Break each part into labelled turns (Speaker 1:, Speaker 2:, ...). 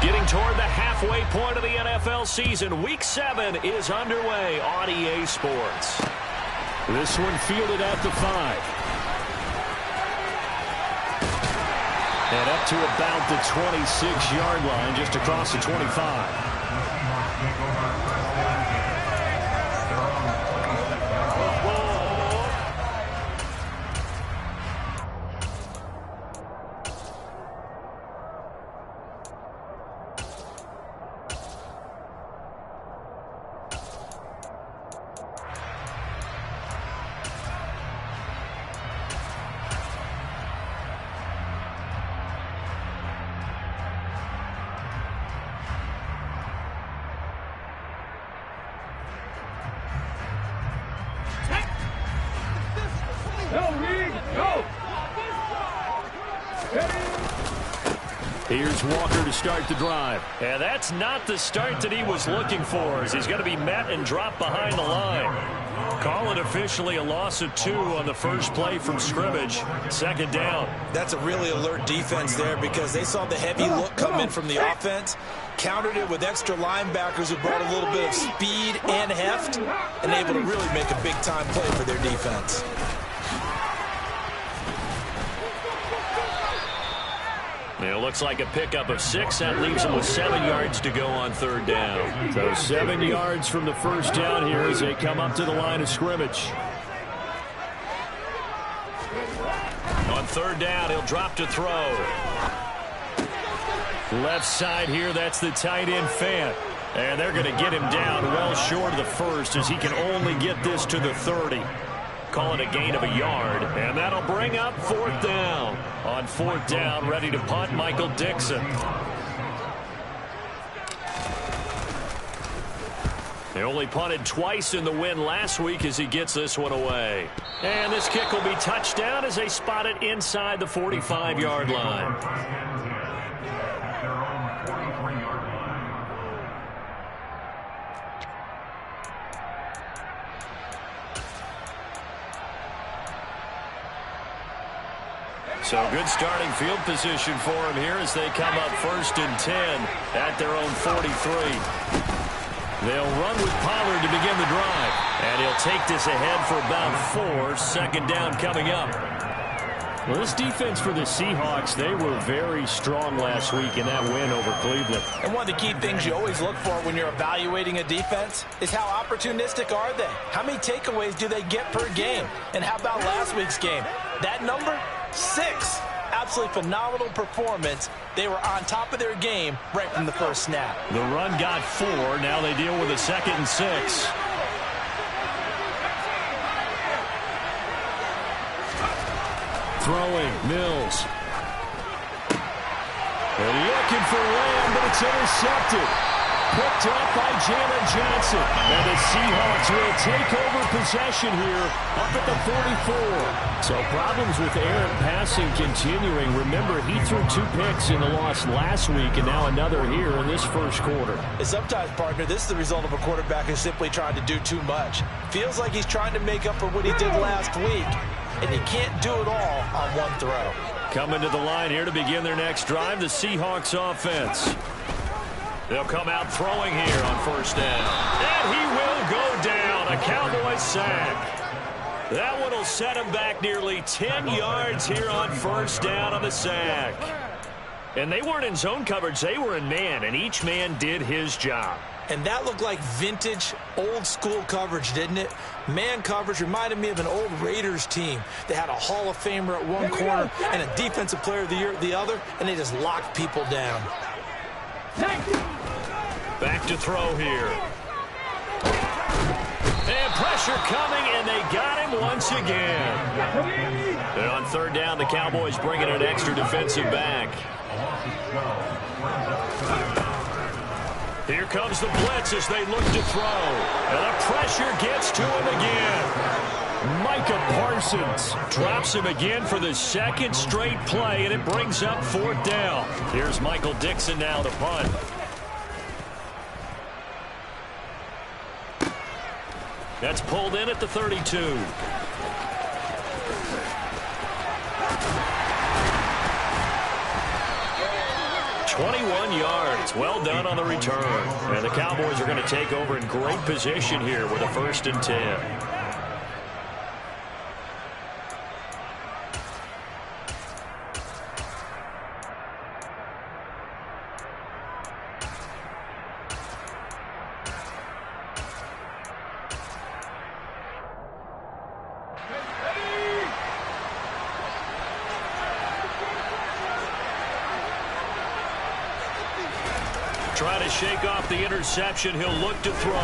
Speaker 1: Getting toward the halfway point of the NFL season, Week 7 is underway on EA Sports. This one fielded at the 5. And up to about the 26-yard line, just across the 25. Here's Walker to start the drive. And that's not the start that he was looking for, as he's going to be met and dropped behind the line. Call it officially a loss of 2 on the first play from scrimmage. Second down.
Speaker 2: That's a really alert defense there because they saw the heavy look come in from the offense, countered it with extra linebackers who brought a little bit of speed and heft, and able to really make a big-time play for their defense.
Speaker 1: It looks like a pickup of 6. That leaves them with 7 yards to go on third down. So 7 yards from the first down here as they come up to the line of scrimmage. On third down, he'll drop to throw. Left side here, that's the tight end Fant. And they're going to get him down well short of the first as he can only get this to the 30. Call it a gain of a yard, and that'll bring up fourth down. On fourth down, ready to punt, Michael Dixon. They only punted twice in the win last week as he gets this one away. And this kick will be touchdown as they spot it inside the 45-yard line. So good starting field position for him here as they come up 1st and 10 at their own 43. They'll run with Pollard to begin the drive. And he'll take this ahead for about 4. Second down coming up. Well, this defense for the Seahawks, they were very strong last week in that win over Cleveland.
Speaker 2: And one of the key things you always look for when you're evaluating a defense is how opportunistic are they? How many takeaways do they get per game? And how about last week's game? That number? 6. Absolutely phenomenal performance. They were on top of their game right from the first snap.
Speaker 1: The run got 4. Now they deal with a 2nd and 6. Throwing, Mills. And looking for Lamb, but it's intercepted. Picked up by Jalen Johnson. And the Seahawks will take over possession here up at the 44. So problems with errant passing continuing. Remember, he threw 2 picks in the loss last week and now another here in this first quarter.
Speaker 2: And sometimes, partner, this is the result of a quarterback who's simply trying to do too much. Feels like he's trying to make up for what he did last week, and he can't do it all on one throw.
Speaker 1: Coming to the line here to begin their next drive, the Seahawks offense. They'll come out throwing here on first down. And he will go down. A Cowboy sack. That one will set him back nearly 10 yards here on first down on the sack. And they weren't in zone coverage. They were in man, and each man did his job.
Speaker 2: And that looked like vintage, old-school coverage, didn't it? Man coverage reminded me of an old Raiders team. They had a Hall of Famer at one corner and a Defensive Player of the Year at the other, and they just locked people down.
Speaker 1: Back to throw here. And pressure coming, and they got him once again. And on third down, the Cowboys bringing an extra defensive back. Here comes the blitz as they look to throw. And the pressure gets to him again. Micah Parsons drops him again for the second straight play, and it brings up fourth down. Here's Michael Dixon now to punt. That's pulled in at the 32. 21 yards. Well done on the return. And the Cowboys are going to take over in great position here with a 1st and 10. Trying to shake off the interception. He'll look to throw.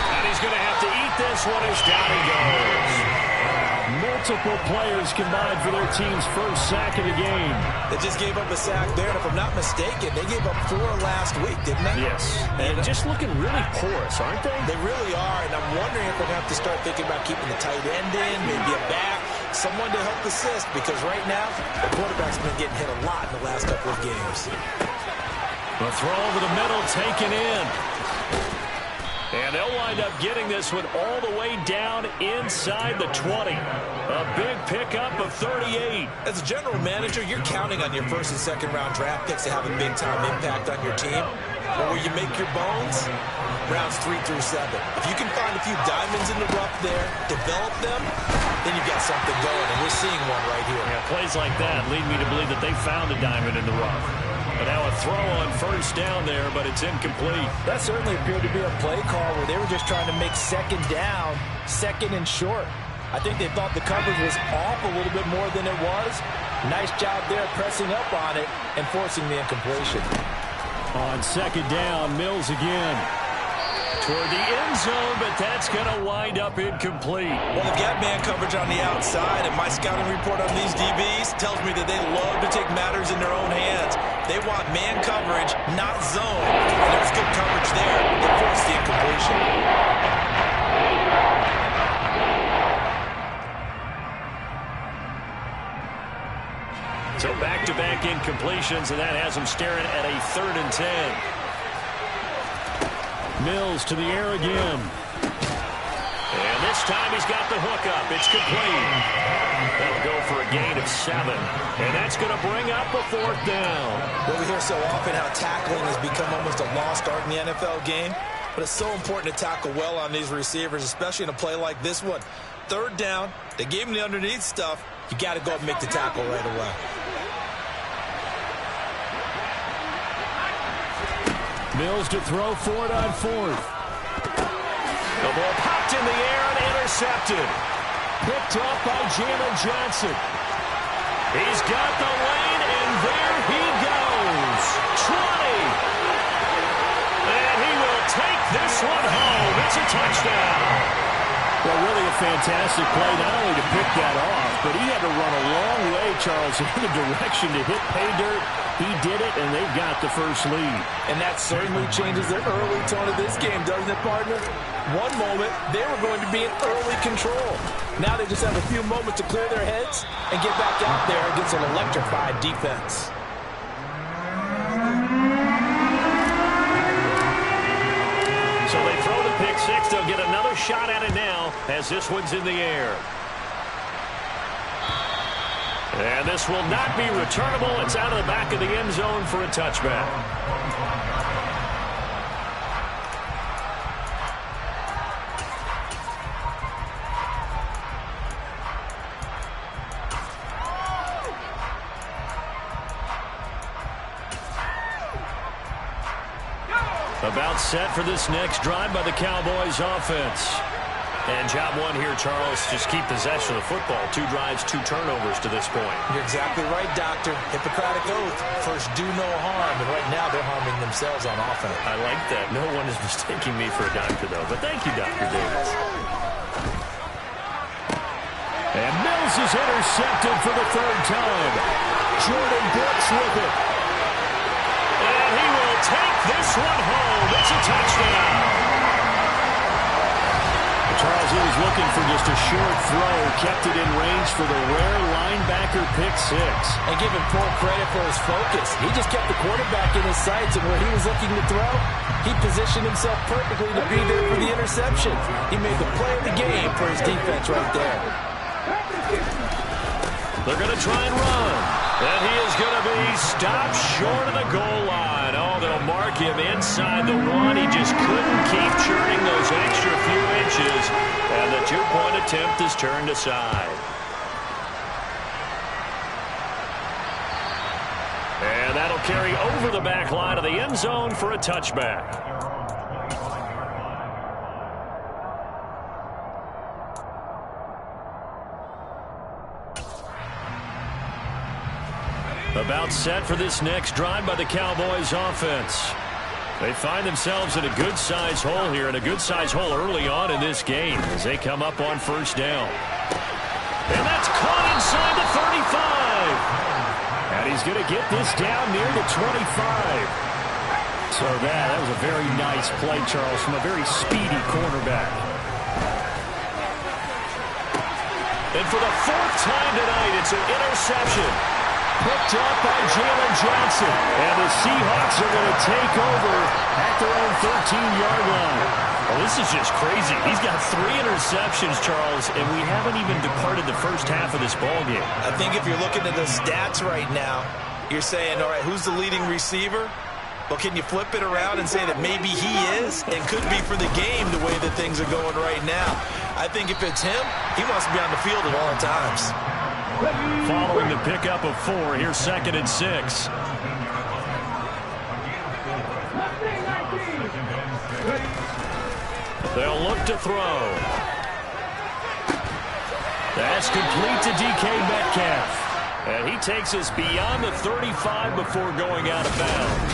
Speaker 1: And he's going to have to eat this one as down he goes. Multiple players combined for their team's first sack of the game.
Speaker 2: They just gave up a sack there, and if I'm not mistaken, they gave up 4 last week, didn't they?
Speaker 1: Yes. And just looking really porous, aren't they?
Speaker 2: They really are, and I'm wondering if we're going to have to start thinking about keeping the tight end in, maybe a back, someone to help assist, because right now, the quarterback's been getting hit a lot in the last couple of games.
Speaker 1: The throw over the middle taken in. And they'll wind up getting this one all the way down inside the 20. A big pickup of 38.
Speaker 2: As a general manager, you're counting on your 1st and 2nd round draft picks to have a big-time impact on your team. But where you make your bones, rounds 3 through 7. If you can find a few diamonds in the rough there, develop them, then you've got something going, and we're seeing one right here.
Speaker 1: Yeah, plays like that lead me to believe that they found a diamond in the rough. But now a throw on 1st down there, but it's incomplete.
Speaker 2: That certainly appeared to be a play call where they were just trying to make 2nd down, 2nd and short. I think they thought the coverage was off a little bit more than it was. Nice job there pressing up on it and forcing the incompletion.
Speaker 1: On 2nd down, Mills again. Toward the end zone, but that's going to wind up incomplete.
Speaker 2: Well, they've got man coverage on the outside, and my scouting report on these DBs tells me that they love to take matters in their own hands. They want man coverage, not zone. And there's good coverage there. They forced the incompletion.
Speaker 1: So back-to-back incompletions, and that has them staring at a 3rd and 10. Mills to the air again. And this time he's got the hook up. It's complete. That'll go for a gain of 7. And that's going to bring up a 4th down.
Speaker 2: Well, we hear so often how tackling has become almost a lost art in the NFL game. But it's so important to tackle well on these receivers, especially in a play like this one. 3rd down, they gave him the underneath stuff. You got to go up and make the tackle right away.
Speaker 1: Mills to throw forward on 4th. The ball popped in the air and intercepted. Picked up by Jalen Johnson. He's got the lane, and there he goes. 20. And he will take this one home. It's a touchdown. Well, really a fantastic play, not only to pick that off, but he had to run a long way, Charles, in the direction to hit pay dirt. He did it, and they've got the first lead.
Speaker 2: And that certainly changes the early tone of this game, doesn't it, partner? One moment, they were going to be in early control. Now they just have a few moments to clear their heads and get back out there against an electrified defense.
Speaker 1: So they throw the pick 6. They'll get another shot at it now as this one's in the air. And this will not be returnable. It's out of the back of the end zone for a touchback. About set for this next drive by the Cowboys offense. And job one here, Charles, just keep possession of the football. 2 drives, 2 turnovers to this point.
Speaker 2: You're exactly right, Doctor. Hippocratic oath. First, do no harm. And right now, they're harming themselves on offense.
Speaker 1: I like that. No one is mistaking me for a doctor, though. But thank you, Dr. Davis. And Mills is intercepted for the 3rd time. Jordan Brooks with it. And he will take this one home. It's a touchdown. Charles, he was looking for just a short throw, kept it in range for the rare linebacker pick 6.
Speaker 2: And give him full credit for his focus. He just kept the quarterback in his sights, and where he was looking to throw, he positioned himself perfectly to be there for the interception. He made the play of the game for his defense right there.
Speaker 1: They're going to try and run. And he is going to be stopped short of the goal line. Oh, they'll mark him inside the one. He just couldn't keep churning those extra few inches. And the two-point attempt is turned aside. And that'll carry over the back line of the end zone for a touchback. About set for this next drive by the Cowboys offense. They find themselves in a good-sized hole here, and a good-sized hole early on in this game as they come up on first down. And that's caught inside the 35. And he's going to get this down near the 25. So that was a very nice play, Charles, from a very speedy cornerback. And for the fourth time tonight, it's an interception. Picked up by Jalen Johnson. And the Seahawks are going to take over at their own 13-yard line. Well, this is just crazy. He's got 3 interceptions, Charles, and we haven't even departed the first half of this ballgame.
Speaker 2: I think if you're looking at the stats right now, you're saying, all right, who's the leading receiver? Well, can you flip it around and say that maybe he is and could be for the game the way that things are going right now? I think if it's him, he wants to be on the field at all times.
Speaker 1: Following the pickup of 4, here's 2nd and 6. They'll look to throw. That's complete to DK Metcalf. And he takes us beyond the 35 before going out of bounds.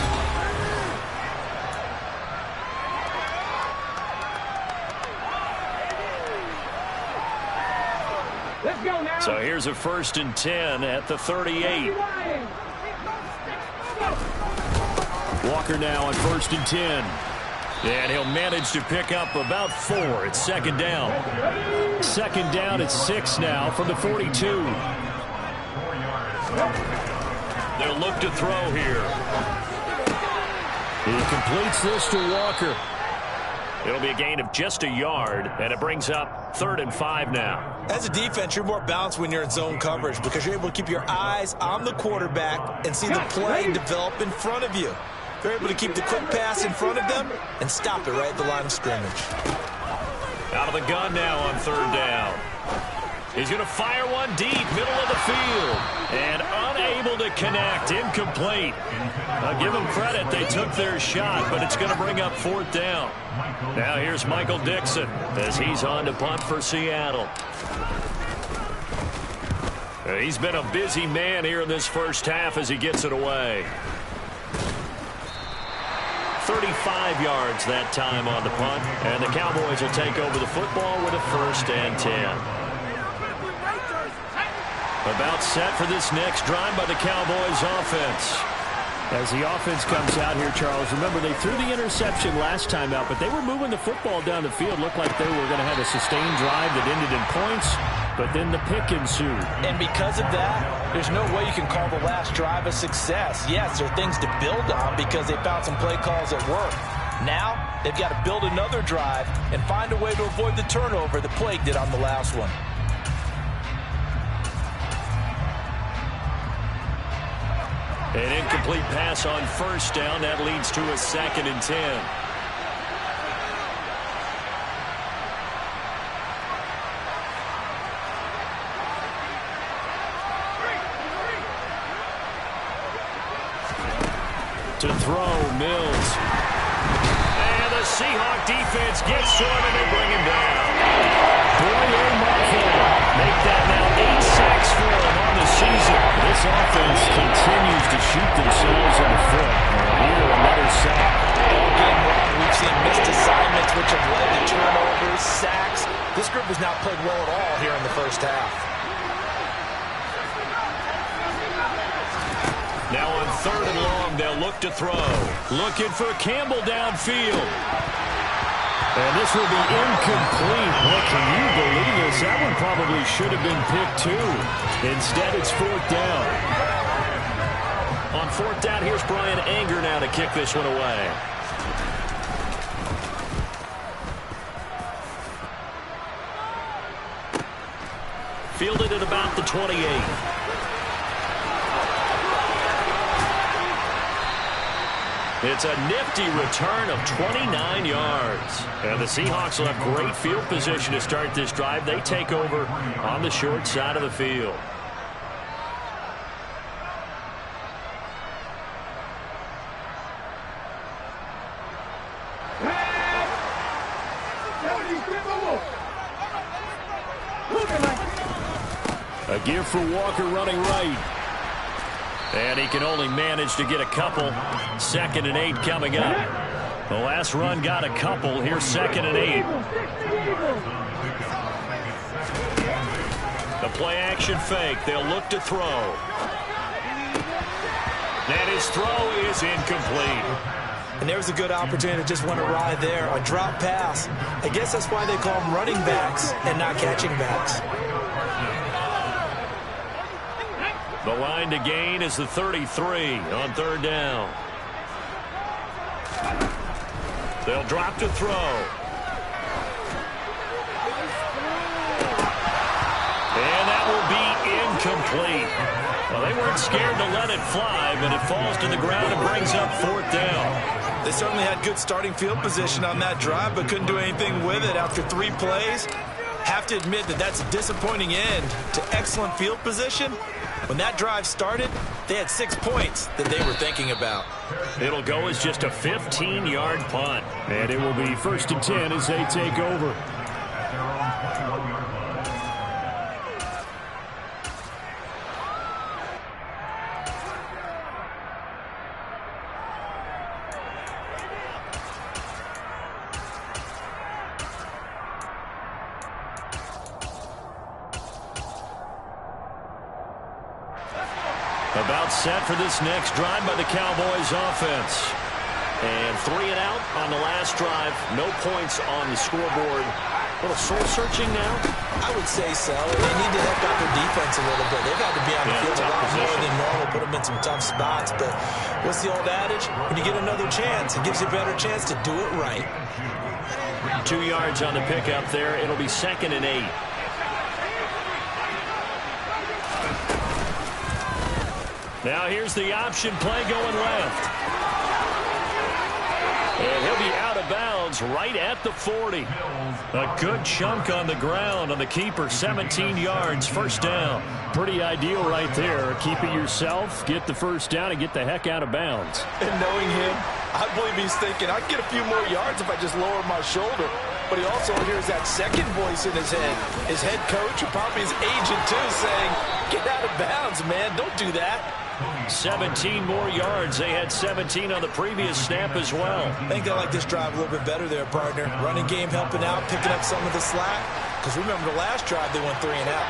Speaker 1: So here's a 1st and 10 at the 38. Walker now on 1st and 10. And he'll manage to pick up about 4. It's 2nd down. 2nd down at 6 now from the 42. They'll look to throw here. He completes this to Walker. It'll be a gain of just a yard, and it brings up 3rd and 5 now.
Speaker 2: As a defense, you're more balanced when you're in zone coverage because you're able to keep your eyes on the quarterback and see the play develop in front of you. They're able to keep the quick pass in front of them and stop it right at the line of scrimmage.
Speaker 1: Out of the gun now on 3rd down. He's going to fire one deep, middle of the field. And unable to connect, incomplete. I'll give them credit, they took their shot, but it's going to bring up 4th down. Now here's Michael Dixon as he's on to punt for Seattle. He's been a busy man here in this first half as he gets it away. 35 yards that time on the punt, and the Cowboys will take over the football with a 1st and 10. About set for this next drive by the Cowboys offense. As the offense comes out here, Charles, remember they threw the interception last time out, but they were moving the football down the field. Looked like they were going to have a sustained drive that ended in points, but then the pick ensued.
Speaker 2: And because of that, there's no way you can call the last drive a success. Yes, there are things to build on because they found some play calls at work. Now, they've got to build another drive and find a way to avoid the turnover the plague did on the last one.
Speaker 1: An incomplete pass on 1st down. That leads to a 2nd and 10. To throw, Mills. And the Seahawk defense gets to him and they bring him down. Boyer make that now 8 sacks for him on the season. This offense continues to shoot themselves in the foot. Here, another sack.
Speaker 2: All game long, we've seen missed assignments which have led to turnovers, sacks. This group has not played well at all here in the first half.
Speaker 1: Now on 3rd and long, they'll look to throw. Looking for Campbell downfield. And this will be incomplete. What can you believe this? That one probably should have been picked too. Instead, it's 4th down. On 4th down, here's Brian Anger now to kick this one away. Fielded at about the 28. It's a nifty return of 29 yards. And the Seahawks will have great field position to start this drive. They take over on the short side of the field. A give for Walker running right. And he can only manage to get a couple. 2nd and 8 coming up. The last run got a couple. Here's 2nd and 8. The play action fake. They'll look to throw. And his throw is incomplete.
Speaker 2: And there's a good opportunity to just want to ride there. A drop pass. I guess that's why they call them running backs and not catching backs.
Speaker 1: The line to gain is the 33 on 3rd down. They'll drop to throw. And that will be incomplete. Well, they weren't scared to let it fly, but it falls to the ground and brings up 4th down.
Speaker 2: They certainly had good starting field position on that drive, but couldn't do anything with it after 3 plays. Have to admit that that's a disappointing end to excellent field position. When that drive started, they had 6 points that they were thinking about.
Speaker 1: It'll go as just a 15-yard punt. And it will be 1st and 10 as they take over. About set for this next drive by the Cowboys offense. And 3 and out on the last drive. No points on the scoreboard. A little soul-searching now?
Speaker 2: I would say so. They need to help out their defense a little bit. They've had to be on the field a lot more than normal, put them in some tough spots. But what's the old adage? When you get another chance, it gives you a better chance to do it right.
Speaker 1: 2 yards on the pickup there. It'll be 2nd and 8. Now here's the option play going left. And he'll be out of bounds right at the 40. A good chunk on the ground on the keeper. 17 yards, 1st down. Pretty ideal right there. Keep it yourself, get the 1st down, and get the heck out of bounds.
Speaker 2: And knowing him, I believe he's thinking, I'd get a few more yards if I just lower my shoulder. But he also hears that second voice in his head. His head coach, or probably his agent too, saying, get out of bounds, man. Don't do that.
Speaker 1: 17 more yards. They had 17 on the previous snap as well.
Speaker 2: I think they like this drive a little bit better there, partner. Running game helping out, picking up some of the slack. Because remember the last drive, they went 3 and out.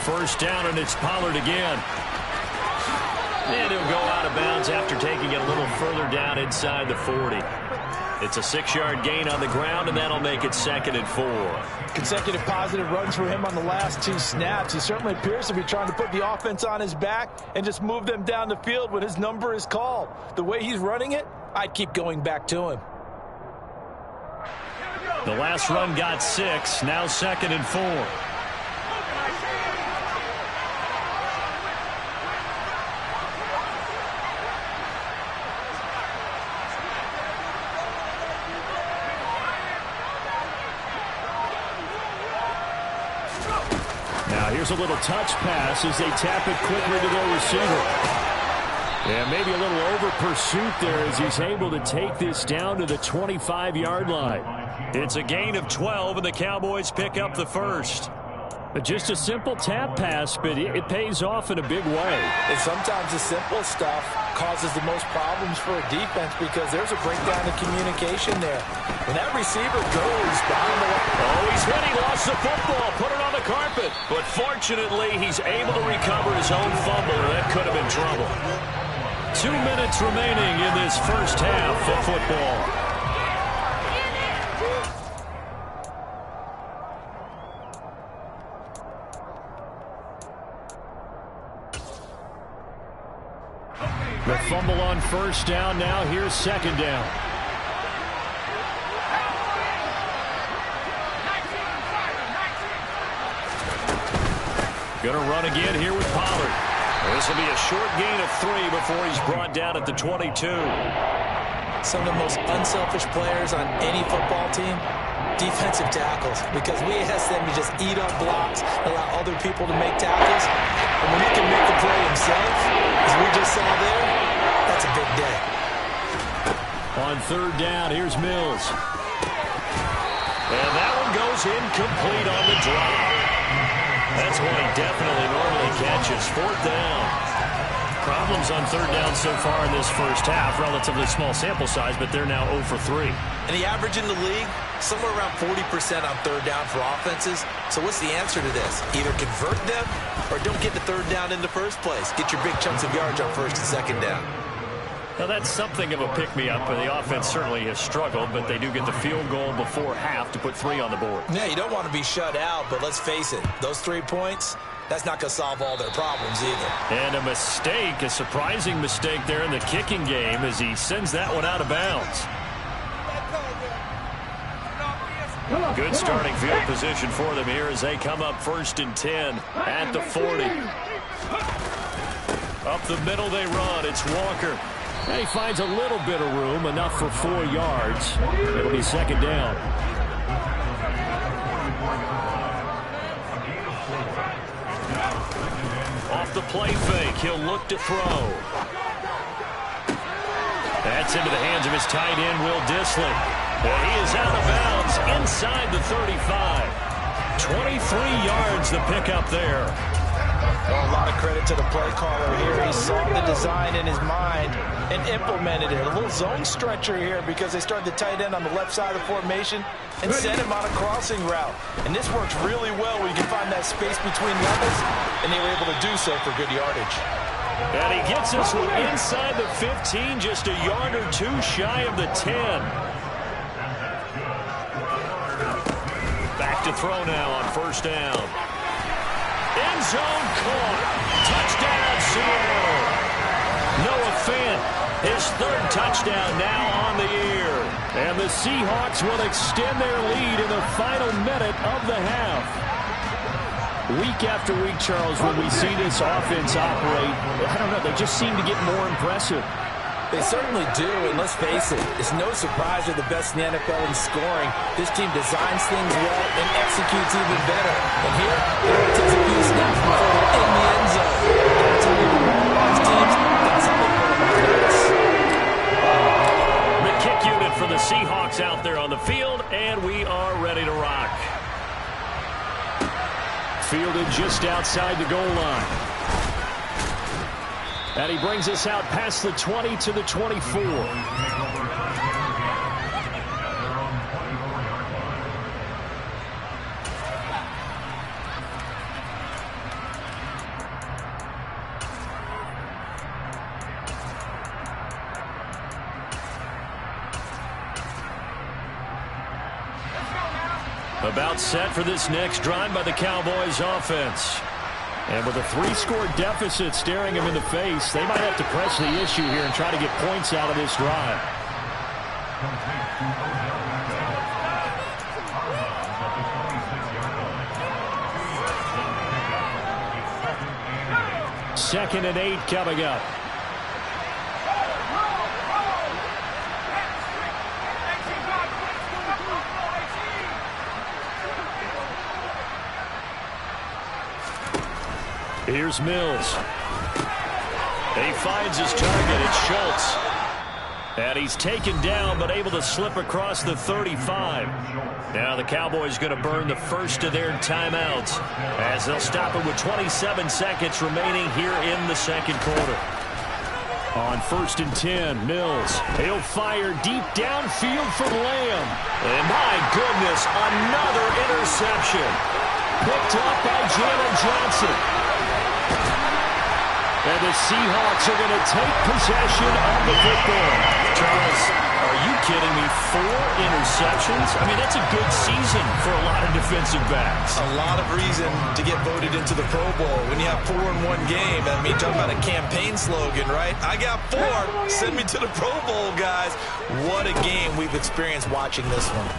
Speaker 1: 1st down, and it's Pollard again. And he'll go out of bounds after taking it a little further down inside the 40. It's a 6-yard gain on the ground, and that'll make it 2nd and 4.
Speaker 2: Consecutive positive runs for him on the last 2 snaps. He certainly appears to be trying to put the offense on his back and just move them down the field when his number is called. The way he's running it, I'd keep going back to him.
Speaker 1: The last run got 6, now 2nd and 4. Here's a little touch pass as they tap it quickly to their receiver. Yeah, maybe a little over pursuit there as he's able to take this down to the 25-yard line. It's a gain of 12, and the Cowboys pick up the 1st. Just a simple tap pass, but it pays off in a big way.
Speaker 2: And sometimes the simple stuff causes the most problems for a defense because there's a breakdown in communication there. When that receiver goes behind the line.
Speaker 1: Oh, he's hit. He lost the football. Put it on the carpet. But fortunately, he's able to recover his own fumble, or that could have been trouble. 2 minutes remaining in this 1st half of football. The fumble on 1st down. Now here's 2nd down. Going to run again here with Pollard. This will be a short gain of 3 before he's brought down at the 22.
Speaker 2: Some of the most unselfish players on any football team, defensive tackles, because we ask them to just eat up blocks, allow other people to make tackles. And when he can make the play himself, as we just saw there, that's a big day.
Speaker 1: On 3rd down, here's Mills. And that one goes incomplete on the drop. That's one he definitely normally catches. 4th down. Problems on 3rd down so far in this first half. Relatively small sample size, but they're now 0 for 3.
Speaker 2: And the average in the league, somewhere around 40% on 3rd down for offenses. So what's the answer to this? Either convert them or don't get the 3rd down in the first place. Get your big chunks of yards on 1st and 2nd down.
Speaker 1: Now, that's something of a pick-me-up, and the offense certainly has struggled, but they do get the field goal before half to put 3 on the board.
Speaker 2: Yeah, you don't want to be shut out, but let's face it, those 3 points, that's not going to solve all their problems either.
Speaker 1: And a mistake, a surprising mistake there in the kicking game as he sends that one out of bounds. Good starting field position for them here as they come up 1st and 10 at the 40. Up the middle they run. It's Walker. And he finds a little bit of room, enough for 4 yards. It'll be 2nd down. Off the play fake, he'll look to throw. That's into the hands of his tight end, Will Dissly. And he is out of bounds inside the 35. 23 yards the pickup there.
Speaker 2: Well, a lot of credit to the play caller here. He saw the design in his mind and implemented it. A little zone stretcher here because they started the tight end on the left side of the formation and sent him on a crossing route. And this works really well where you can find that space between levels, and they were able to do so for good yardage.
Speaker 1: And he gets this one inside the 15, just a yard or 2 shy of the 10. Back to throw now on 1st down. End zone caught. Touchdown, Seattle. Noah Fant, his 3rd touchdown now on the year. And the Seahawks will extend their lead in the final minute of the half. Week after week, Charles, when we see this offense operate, I don't know, they just seem to get more impressive.
Speaker 2: They certainly do, and let's face it, it's no surprise they're the best in the NFL in scoring. This team designs things well and executes even better. And here, it only takes a few snaps before they're in the end zone. I tell you, these teams, that's how they put them on notice.
Speaker 1: The kick unit for the Seahawks out there on the field, and we are ready to rock. Fielded just outside the goal line. And he brings us out past the 20 to the 24. About set for this next drive by the Cowboys offense. And with a 3-score deficit staring him in the face, they might have to press the issue here and try to get points out of this drive. Second and 8 coming up. Here's Mills. And he finds his target. It's Schultz. And he's taken down, but able to slip across the 35. Now the Cowboys going to burn the first of their timeouts as they'll stop it with 27 seconds remaining here in the 2nd quarter. On 1st and 10, Mills. He'll fire deep downfield for Lamb. And my goodness, another interception. Picked up by Jalen Johnson. And the Seahawks are going to take possession of the football. Charles, are you kidding me? 4 interceptions? I mean, that's a good season for a lot of defensive backs.
Speaker 2: A lot of reason to get voted into the Pro Bowl. When you have 4 in one game, I mean, talking about a campaign slogan, right? I got 4. Send me to the Pro Bowl, guys. What a game we've experienced watching this one.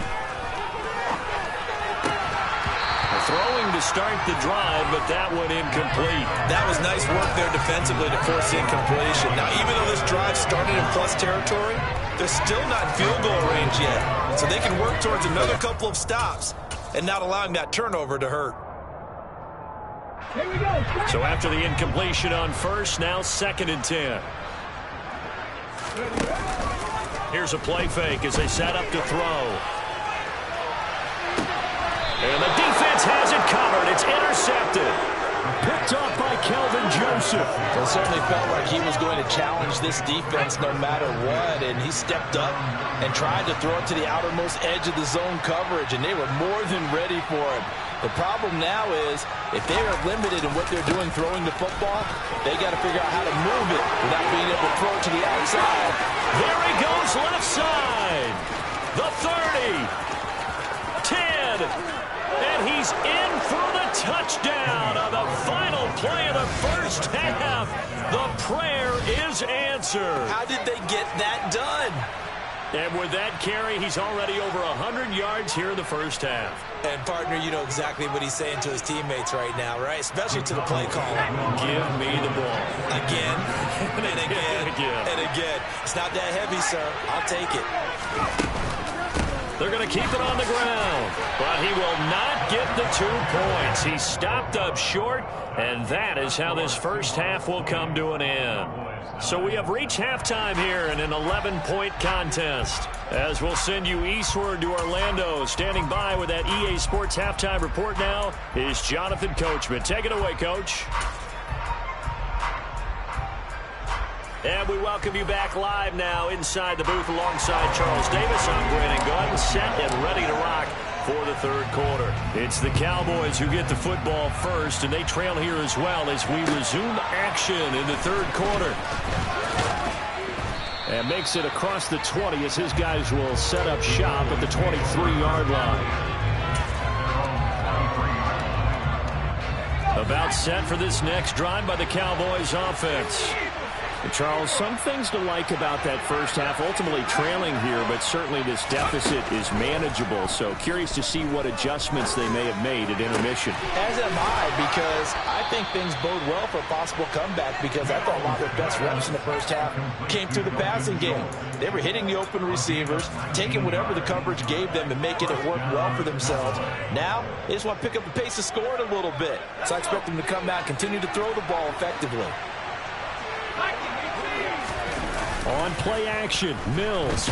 Speaker 1: Throwing to start the drive, but that one incomplete.
Speaker 2: That was nice work there defensively to force the incompletion. Now, even though this drive started in plus territory, they're still not in field goal range yet. So they can work towards another couple of stops and not allowing that turnover to hurt.
Speaker 3: Here we go.
Speaker 1: So after the incompletion on first, now 2nd and 10. Here's a play fake as they set up to throw. And the defense has it covered. It's intercepted. Picked off by Kelvin Joseph.
Speaker 2: It certainly felt like he was going to challenge this defense no matter what, and he stepped up and tried to throw it to the outermost edge of the zone coverage, and they were more than ready for it. The problem now is if they are limited in what they're doing throwing the football, they got to figure out how to move it without being able to throw it to the outside.
Speaker 1: There he goes left side. The 30. 10. And he's in for the touchdown on the final play of the first half. The prayer is answered.
Speaker 2: How did they get that done?
Speaker 1: And with that carry, he's already over 100 yards here in the first half.
Speaker 2: And, partner, you know exactly what he's saying to his teammates right now, right? Especially to the play caller.
Speaker 1: Give me the ball.
Speaker 2: Again, and again, and again. It's not that heavy, sir. I'll take it.
Speaker 1: They're going to keep it on the ground, but he will not get the 2 points. He stopped up short, and that is how this first half will come to an end. So we have reached halftime here in an 11-point contest. As we'll send you eastward to Orlando. Standing by with that EA Sports halftime report now is Jonathan Coachman. Take it away, Coach. And we welcome you back live now inside the booth alongside Charles Davis. I'm Brandon Gunn, set and ready to rock for the third quarter. It's the Cowboys who get the football first, and they trail here as well as we resume action in the third quarter. And makes it across the 20 as his guys will set up shop at the 23-yard line. About set for this next drive by the Cowboys offense. Charles, some things to like about that first half, ultimately trailing here, but certainly this deficit is manageable. So curious to see what adjustments they may have made at intermission.
Speaker 2: As am I, because I think things bode well for a possible comeback, because I thought a lot of their best reps in the first half came through the passing game. They were hitting the open receivers, taking whatever the coverage gave them and making it work well for themselves. Now, they just want to pick up the pace of scoring a little bit. So I expect them to come out and continue to throw the ball effectively.
Speaker 1: On play action, Mills.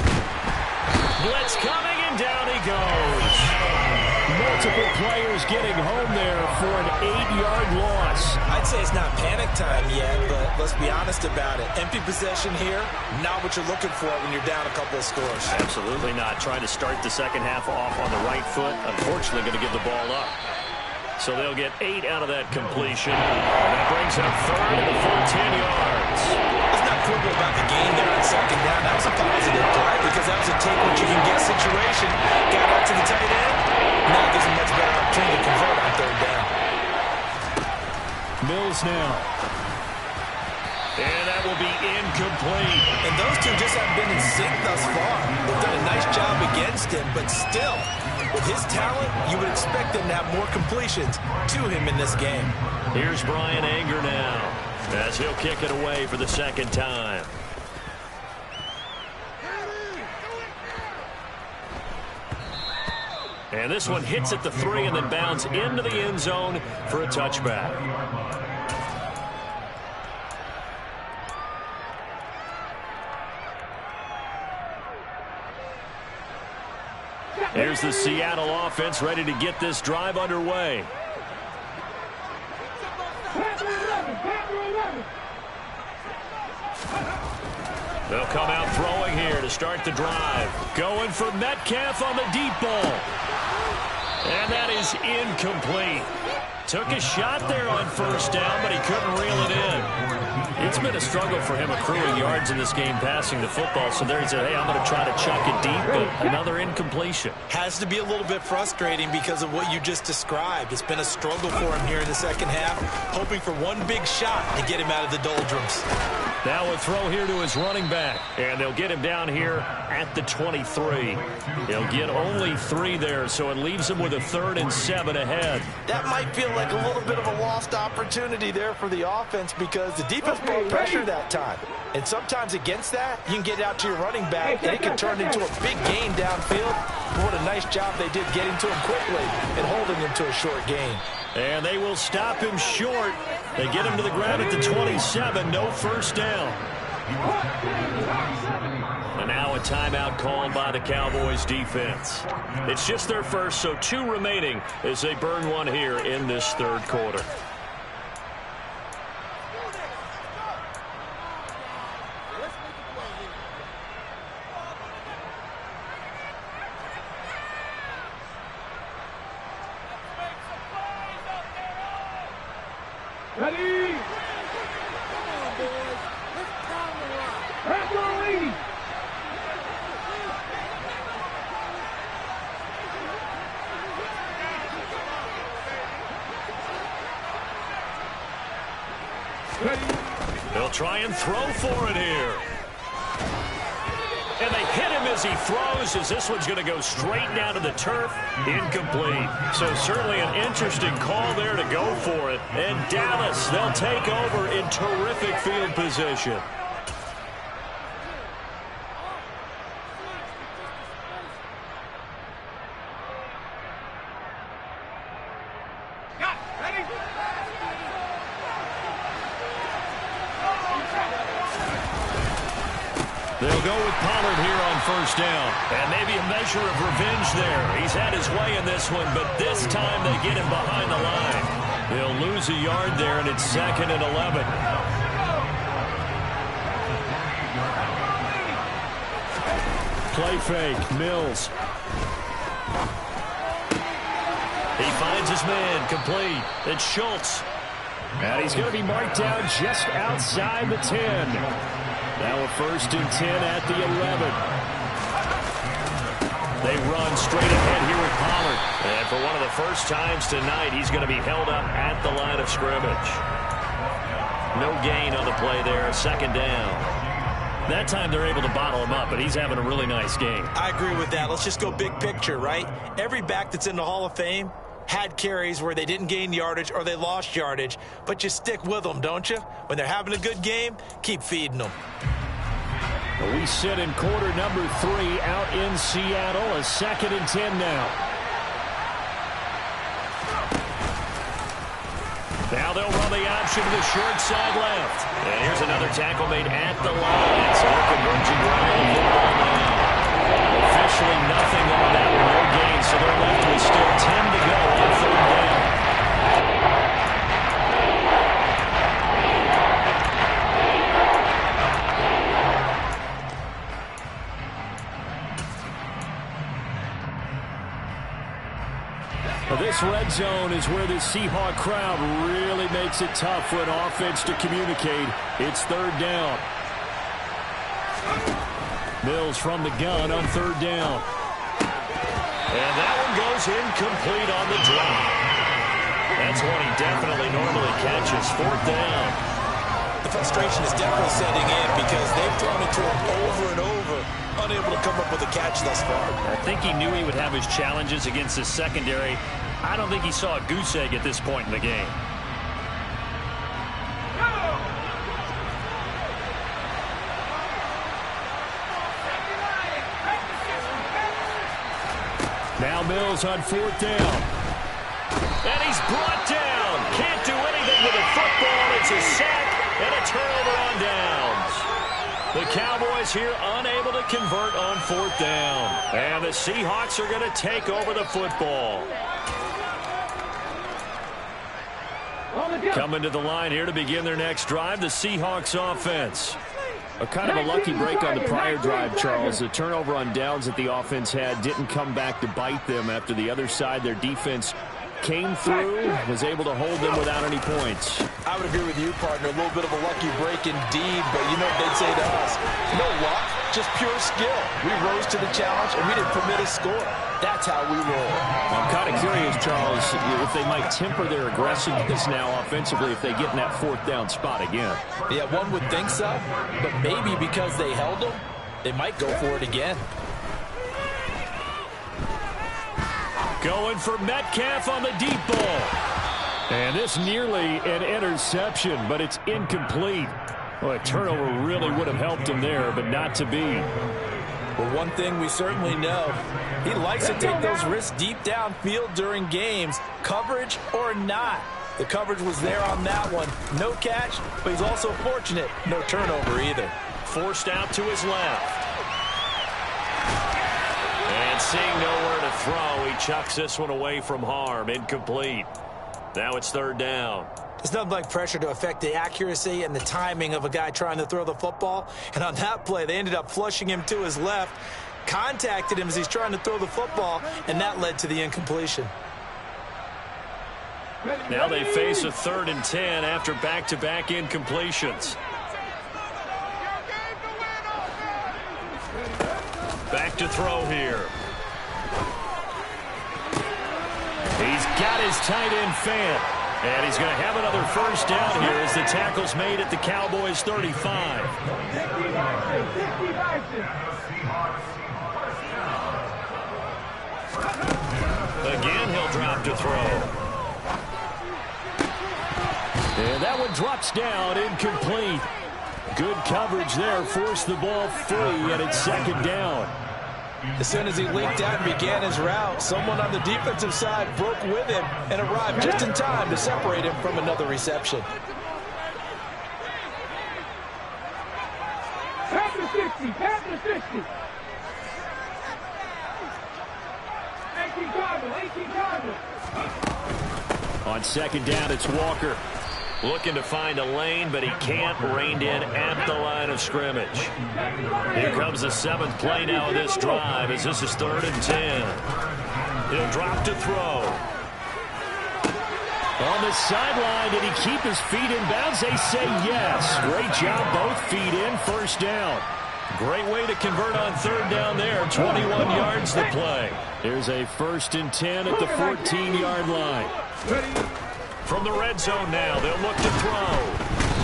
Speaker 1: Blitz coming, and down he goes. Multiple players getting home there for an 8-yard loss.
Speaker 2: I'd say it's not panic time yet, but let's be honest about it. Empty possession here, not what you're looking for when you're down a couple of scores.
Speaker 1: Absolutely not. Trying to start the second half off on the right foot. Unfortunately, going to give the ball up. So they'll get 8 out of that completion. And that brings up third and 14 yards.
Speaker 2: Let's not quibble about the game there on second down. That was a positive play because that was a take-what-you-can-get situation. Got out to the tight end. Now gives him much better opportunity to convert on third down.
Speaker 1: Mills now. And that will be incomplete.
Speaker 2: And those two just haven't been in sync thus far. They've done a nice job against him, but still, with his talent, you would expect them to have more completions to him in this game.
Speaker 1: Here's Brian Anger now, as he'll kick it away for the second time. And this one hits at the 3 and then bounds into the end zone for a touchback. Here's the Seattle offense ready to get this drive underway. They'll come out throwing here to start the drive. Going for Metcalf on the deep ball. And that is incomplete. took a shot there on first down, but he couldn't reel it in. It's been a struggle for him accruing yards in this game passing the football, so there he said, hey, I'm going to try to chuck it deep, but another incompletion.
Speaker 2: Has to be a little bit frustrating because of what you just described. It's been a struggle for him here in the second half, hoping for one big shot to get him out of the doldrums.
Speaker 1: Now a throw here to his running back, and they'll get him down here at the 23. He'll get only 3 there, so it leaves him with a 3rd and 7 ahead.
Speaker 2: That might feel like a little bit of a lost opportunity there for the offense because the defense brought pressure that time. And sometimes against that, you can get out to your running back, and it can turn into a big gain downfield. But what a nice job they did getting to him quickly and holding him to a short gain.
Speaker 1: And they will stop him short. They get him to the ground at the 27, no first down. And now a timeout called by the Cowboys defense. It's just their first, so 2 remaining as they burn one here in this 3rd quarter.
Speaker 3: Ready? Come on, boys. Let's pound the rock. Referee!
Speaker 1: They'll try and throw for it here. And they hit him as he throws, as this one's going to go straight down to the turf. Incomplete. So certainly an interesting call there to go for it. And Dallas, they'll take over in terrific field position. They'll go with Pollard here on first down. And maybe a measure of revenge there. He's had his way in this one, but this time they get him behind the line. They'll lose a yard there, and it's 2nd and 11. Play fake, Mills. He finds his man, complete. It's Schultz. And he's going to be marked down just outside the 10. Now a 1st and 10 at the 11. They run straight ahead here with Pollard. And for one of the first times tonight, he's going to be held up at the line of scrimmage. No gain on the play there, 2nd down. That time they're able to bottle him up, but he's having a really nice game.
Speaker 2: I agree with that. Let's just go big picture, right? Every back that's in the Hall of Fame had carries where they didn't gain yardage or they lost yardage, but you stick with them, don't you? When they're having a good game, keep feeding them.
Speaker 1: We sit in quarter number 3 out in Seattle, a 2nd and 10 now. Now they'll run the option to the short side left. And here's another tackle made at the line. So they're converging around the football now. Officially nothing on that one, no gain, so they're left with still 10 to go on 3rd down. This red zone is where the Seahawk crowd really makes it tough for an offense to communicate. It's 3rd down. Mills from the gun on 3rd down. And that one goes incomplete on the drop. That's one he definitely normally catches. 4th down.
Speaker 2: The frustration is definitely setting in because they've thrown it to him over and over, unable to come up with a catch thus far.
Speaker 1: I think he knew he would have his challenges against the secondary. I don't think he saw a goose egg at this point in the game. Now Mills on 4th down. And he's brought down. Can't do anything with the football. It's a sack and a turnover on downs. The Cowboys here unable to convert on 4th down. And the Seahawks are going to take over the football. Coming to the line here to begin their next drive, the Seahawks offense. A kind of a lucky break on the prior drive, Charles. The turnover on downs that the offense had didn't come back to bite them after the other side. Their defense came through, was able to hold them without any points.
Speaker 2: I would agree with you, partner. A little bit of a lucky break indeed, but you know what they'd say to us? No luck, just pure skill. We rose to the challenge, and we didn't permit a score. That's how we roll.
Speaker 1: I'm kind of curious, Charles, if they might temper their aggressiveness now offensively if they get in that fourth down spot again.
Speaker 2: Yeah, one would think so, but maybe because they held them, they might go for it again.
Speaker 1: Going for Metcalf on the deep ball. And this nearly an interception, but it's incomplete. Well, a turnover really would have helped him there, but not to be.
Speaker 2: Well, one thing we certainly know, he likes to take those risks deep downfield during games, coverage or not. The coverage was there on that one. No catch, but he's also fortunate. No turnover either.
Speaker 1: Forced out to his left. And seeing nowhere to throw, he chucks this one away from harm. Incomplete. Now it's third down.
Speaker 2: It's nothing like pressure to affect the accuracy and the timing of a guy trying to throw the football. And on that play, they ended up flushing him to his left, contacted him as he's trying to throw the football, and that led to the incompletion.
Speaker 1: Now they face a 3rd and 10 after back-to-back incompletions. Back to throw here. He's got his tight end fan. And he's going to have another first down here as the tackle's made at the Cowboys' 35. Again, he'll drop to throw. And that one drops down, incomplete. Good coverage there, forced the ball free, and it's second down.
Speaker 2: As soon as he leaked out and began his route, someone on the defensive side broke with him and arrived just in time to separate him from another reception.
Speaker 3: Pass the 60, pass the 60. 18 Cardinals.
Speaker 1: On second down, it's Walker. Looking to find a lane, but he can't. Reined in at the line of scrimmage. Here comes the 7th play now of this drive as this is 3rd and 10. He'll drop to throw. On the sideline, did he keep his feet in bounds? They say yes. Great job, both feet in, first down. Great way to convert on 3rd down there. 21 yards to play. Here's a 1st and 10 at the 14-yard line. From the red zone now, they'll look to throw.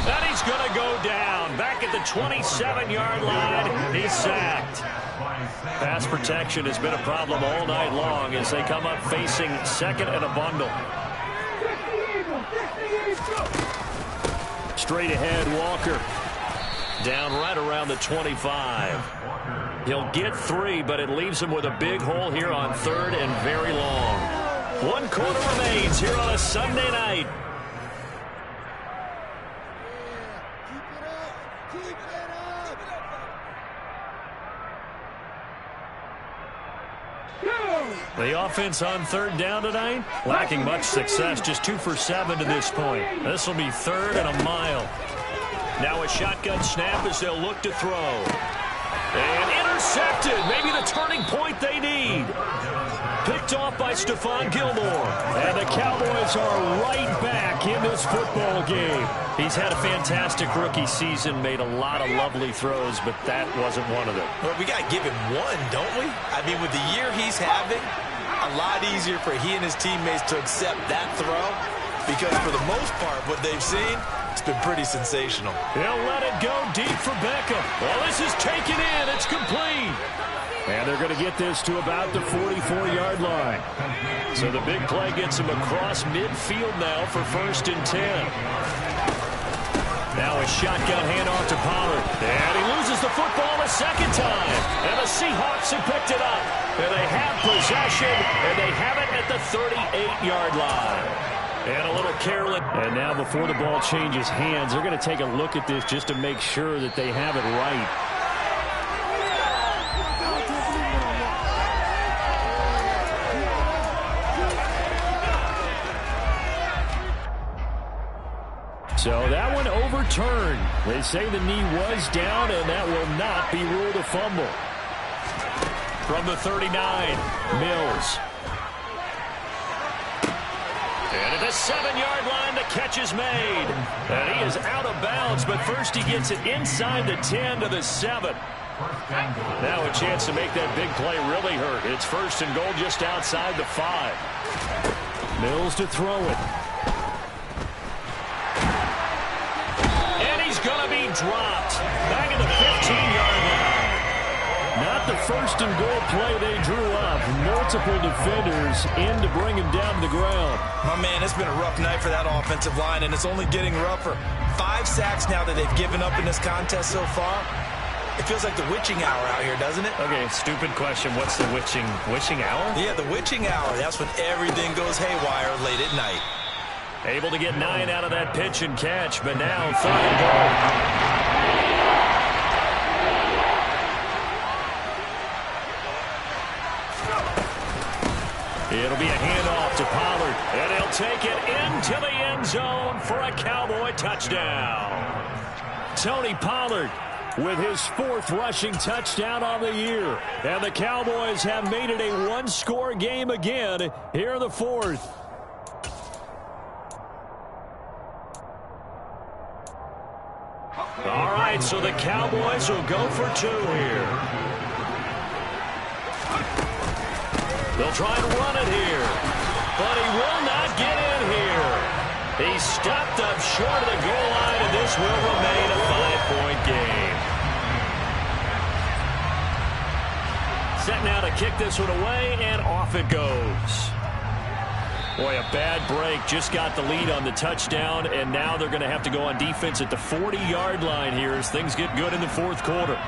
Speaker 1: And he's going to go down. Back at the 27-yard line, he's sacked. Pass protection has been a problem all night long as they come up facing 2nd and a bundle. Straight ahead, Walker. Down right around the 25. He'll get 3, but it leaves him with a big hole here on 3rd and very long. 1 quarter remains here on a Sunday night. The offense on 3rd down tonight, lacking much success, just 2 for 7 to this point. This will be 3rd and a mile. Now a shotgun snap as they'll look to throw. And intercepted, maybe the turning point they need. Picked off by Stephon Gilmore. And the Cowboys are right back in this football game. He's had a fantastic rookie season, made a lot of lovely throws, but that wasn't one of them.
Speaker 2: Well, we got to give him one, don't we? I mean, with the year he's having, a lot easier for he and his teammates to accept that throw because for the most part, what they've seen, it's been pretty sensational.
Speaker 1: He'll let it go deep for Beckham. Well, this is taken in. It's complete. And they're going to get this to about the 44-yard line. So the big play gets him across midfield now for 1st and 10. Now a shotgun handoff to Pollard. And he loses the football a second time. And the Seahawks have picked it up. And they have possession, and they have it at the 38-yard line. And a little careless. And now before the ball changes hands, they're going to take a look at this just to make sure that they have it right. So that one overturned. They say the knee was down, and that will not be ruled a fumble. From the 39, Mills. the 7-yard line, the catch is made. And he is out of bounds, but first he gets it inside the 10 to the 7. Now a chance to make that big play really hurt. It's first and goal just outside the 5. Mills to throw it. And he's going to be dropped. Back at the 15-yard line. Not the first and goal play they drew up. Multiple defenders in to bring him down to the ground.
Speaker 2: My man, it's been a rough night for that offensive line, and it's only getting rougher. 5 sacks now that they've given up in this contest so far. It feels like the witching hour out here, doesn't it?
Speaker 1: Okay, stupid question. What's the witching hour?
Speaker 2: Yeah, the witching hour. That's when everything goes haywire late at night.
Speaker 1: Able to get 9 out of that pitch and catch, but now 3rd and goal. It'll be a handoff to Pollard, and he'll take it into the end zone for a Cowboy touchdown. Tony Pollard with his 4th rushing touchdown on the year. And the Cowboys have made it a 1-score game again here in the 4th. All right, so the Cowboys will go for 2 here. They'll try and run it here, but he will not get in here. He's stopped up short of the goal line, and this will remain a 5-point game. Set now to kick this one away, and off it goes. Boy, a bad break. Just got the lead on the touchdown, and now they're going to have to go on defense at the 40-yard line here as things get good in the 4th quarter.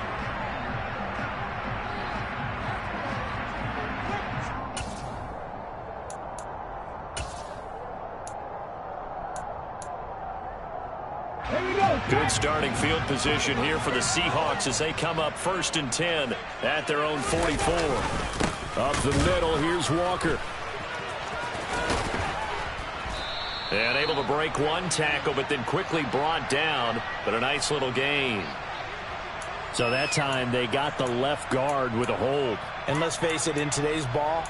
Speaker 1: Good starting field position here for the Seahawks as they come up 1st and 10 at their own 44. Up the middle, here's Walker. And able to break 1 tackle, but then quickly brought down, but a nice little gain. So that time they got the left guard with a hold.
Speaker 2: And let's face it, in today's ball,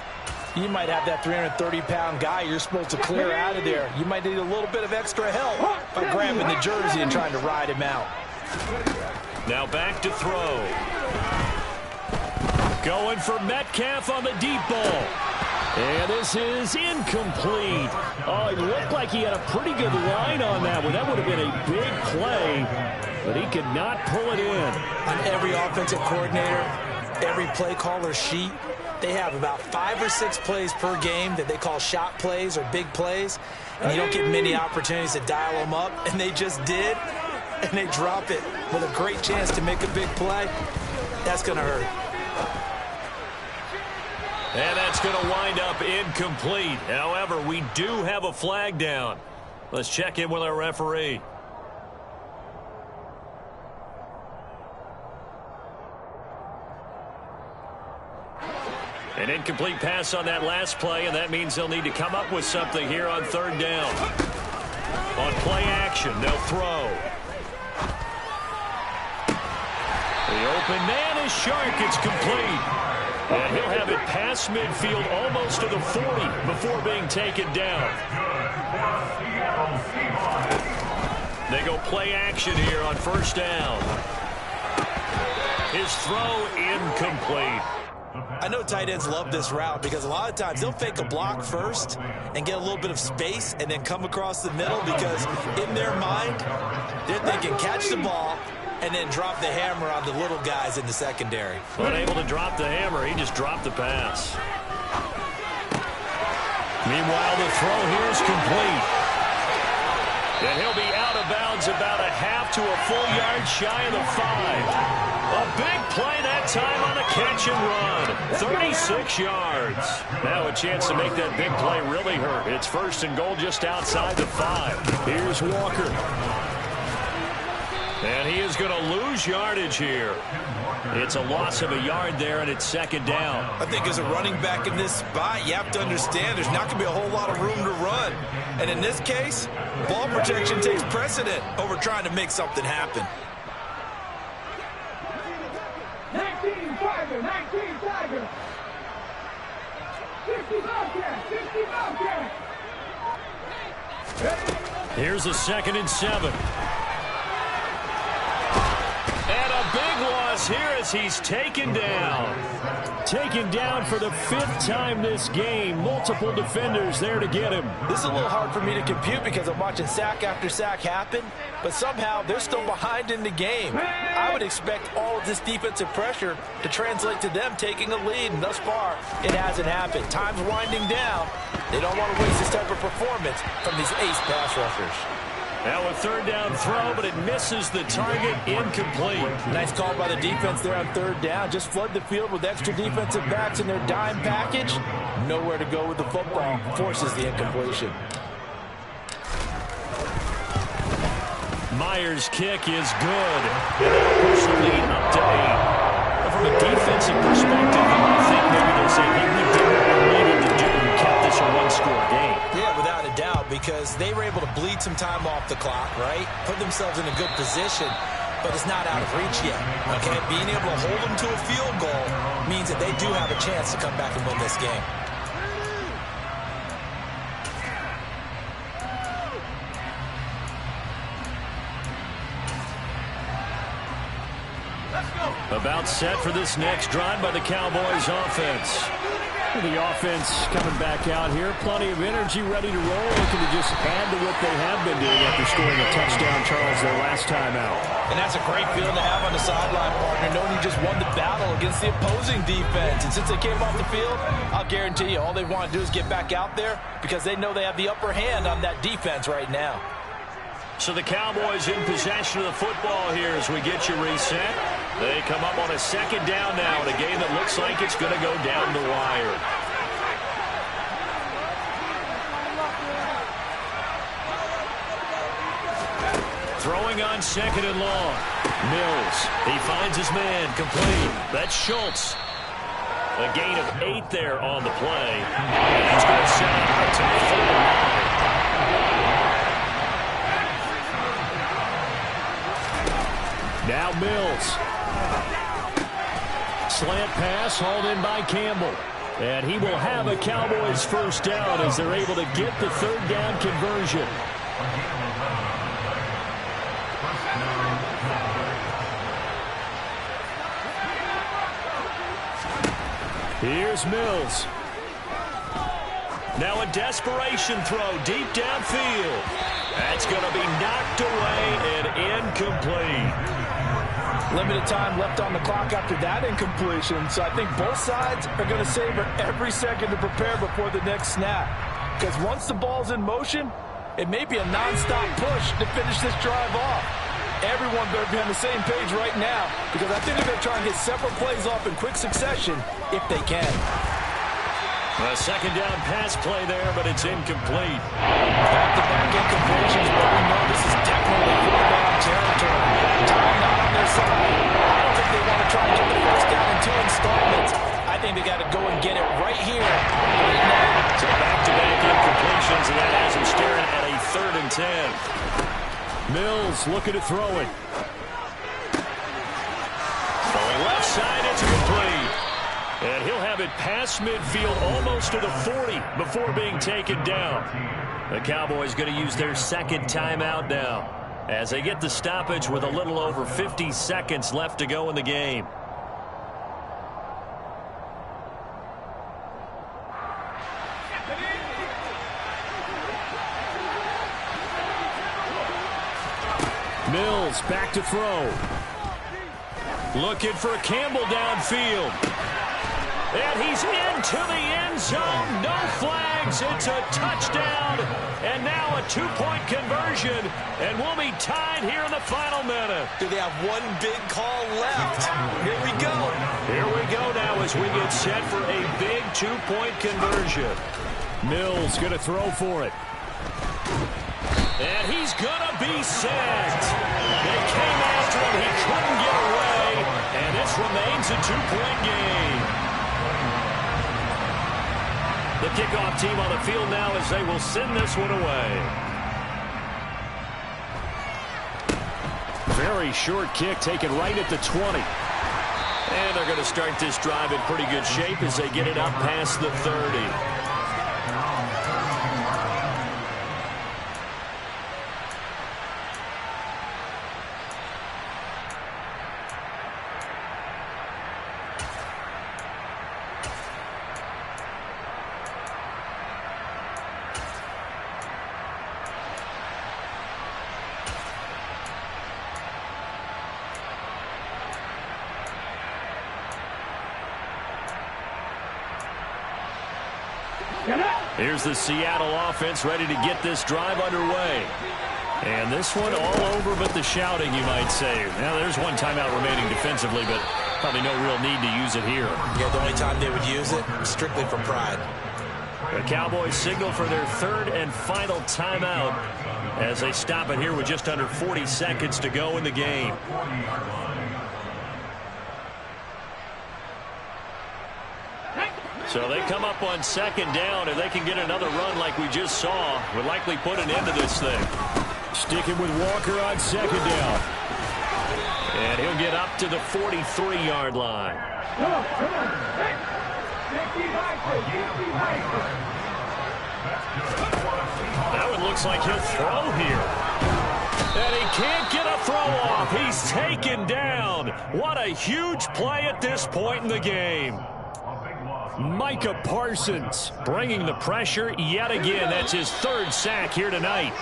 Speaker 2: you might have that 330-pound guy you're supposed to clear out of there. You might need a little bit of extra help by grabbing the jersey and trying to ride him out.
Speaker 1: Now back to throw. Going for Metcalf on the deep ball. And this is incomplete. Oh, it looked like he had a pretty good line on that one. That would have been a big play, but he could not pull it in.
Speaker 2: On every offensive coordinator, every play caller sheet, they have about 5 or 6 plays per game that they call shot plays or big plays, and you don't get many opportunities to dial them up, and they just did, and they drop it with a great chance to make a big play. That's going to hurt.
Speaker 1: And that's going to wind up incomplete. However, we do have a flag down. Let's check in with our referee. An incomplete pass on that last play, and that means they'll need to come up with something here on 3rd down. On play action, they'll throw. The open man is Shark. It's complete. And he'll have it past midfield almost to the 40 before being taken down. They go play action here on 1st down. His throw incomplete.
Speaker 2: I know tight ends love this route because a lot of times they'll fake a block first and get a little bit of space and then come across the middle because in their mind, they're thinking catch the ball and then drop the hammer on the little guys in the secondary.
Speaker 1: Unable to drop the hammer, he just dropped the pass. Meanwhile, the throw here is complete. And he'll be out of bounds about a half to a full yard shy of the 5. A big play that time on the catch and run. 36 yards. Now a chance to make that big play really hurt. It's 1st and goal just outside the 5. Here's Walker. And he is going to lose yardage here. It's a loss of a yard there, and it's 2nd down.
Speaker 2: I think as a running back in this spot, you have to understand there's not going to be a whole lot of room to run. And in this case, ball protection takes precedent over trying to make something happen.
Speaker 3: 19 Tiger, 19 Tiger. 60 Bobcat, 60 Bobcat.
Speaker 1: Here's a 2nd and 7. And a big loss here as he's taken down. Taken down for the 5th time this game. Multiple defenders there to get him.
Speaker 2: This is a little hard for me to compute because I'm watching sack after sack happen, but somehow they're still behind in the game. I would expect all of this defensive pressure to translate to them taking a lead, and thus far, it hasn't happened. Time's winding down. They don't want to waste this type of performance from these ace pass rushers.
Speaker 1: Now a 3rd down throw, but it misses the target, incomplete.
Speaker 2: Nice call by the defense there on 3rd down. Just flood the field with extra defensive backs in their dime package. Nowhere to go with the football. Forces the incompletion.
Speaker 1: Myers' kick is good. And they'll push the lead up to 8. But from a defensive perspective, I think maybe they'll say, hey, we did what we needed to do and kept this a 1-score game.
Speaker 2: Yeah, without a doubt, because they were able to bleed some time off the clock, right? Put themselves in a good position, but it's not out of reach yet, okay? Being able to hold them to a field goal means that they do have a chance to come back and win this game.
Speaker 1: About set for this next drive by the Cowboys offense.
Speaker 4: The offense coming back out here. Plenty of energy, ready to roll. Looking to just add to what they have been doing after scoring a touchdown, Charles, their last time out.
Speaker 2: And that's a great feeling to have on the sideline, partner, knowing you just won the battle against the opposing defense. And since they came off the field, I'll guarantee you all they want to do is get back out there because they know they have the upper hand on that defense right now.
Speaker 1: So the Cowboys in possession of the football here as we get you reset. They come up on a 2nd down now in a game that looks like it's going to go down the wire. Throwing on 2nd and long. Mills, he finds his man, complete. That's Schultz. A gain of 8 there on the play. And he's going to set up to the 4th.
Speaker 4: Now Mills. Slant pass hauled in by Campbell. And he will have a Cowboys 1st down as they're able to get the 3rd down conversion. Here's Mills.
Speaker 1: Now a desperation throw deep downfield. That's going to be knocked away and incomplete.
Speaker 2: Limited time left on the clock after that incompletion, so I think both sides are going to savor every second to prepare before the next snap. Because once the ball's in motion, it may be a nonstop push to finish this drive off. Everyone better be on the same page right now because I think they're going to try and get several plays off in quick succession if they can.
Speaker 1: A 2nd down pass play there, but it's incomplete.
Speaker 2: Back-to-back incompletions, but we know this is definitely 4th down territory. Time not on their side. I don't think they want to try and get the 1st down in 2 installments. I think they got to go and get it right here, right now.
Speaker 1: So back-to-back incompletions, and that has them staring at a 3rd and 10.
Speaker 4: Mills looking to throw it.
Speaker 1: Going left side, it's complete. And he'll have it past midfield almost to the 40 before being taken down. The Cowboys going to use their 2nd timeout now as they get the stoppage with a little over 50 seconds left to go in the game.
Speaker 4: Mills back to throw.
Speaker 1: Looking for Campbell downfield. And he's into the end zone. No flags. It's a touchdown. And now a 2-point conversion. And we'll be tied here in the final minute.
Speaker 2: Do they have one big call left? Here we go.
Speaker 1: Here we go now as we get set for a big 2-point conversion.
Speaker 4: Mills going to throw for it.
Speaker 1: And he's going to be sacked. They came after him. He couldn't get away. And this remains a 2-point game. The kickoff team on the field now as they will send this one away.
Speaker 4: Very short kick taken right at the 20.
Speaker 1: And they're going to start this drive in pretty good shape as they get it up past the 30. Here's the Seattle offense ready to get this drive underway. And this one all over but the shouting, you might say. Now, there's one timeout remaining defensively, but probably no real need to use it here.
Speaker 2: Yeah, the only time they would use it, strictly for pride.
Speaker 1: The Cowboys signal for their third and final timeout as they stop it here with just under 40 seconds to go in the game. So they come up on second down, and they can get another run like we just saw. Would likely put an end to this thing.
Speaker 4: Sticking with Walker on second down.
Speaker 1: And he'll get up to the 43-yard line. That one looks like he'll throw here. And he can't get a throw off. He's taken down. What a huge play at this point in the game.
Speaker 4: Micah Parsons
Speaker 1: bringing the pressure yet again. That's his third sack here tonight.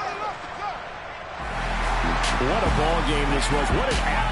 Speaker 4: What a ball game this was. What an atmosphere.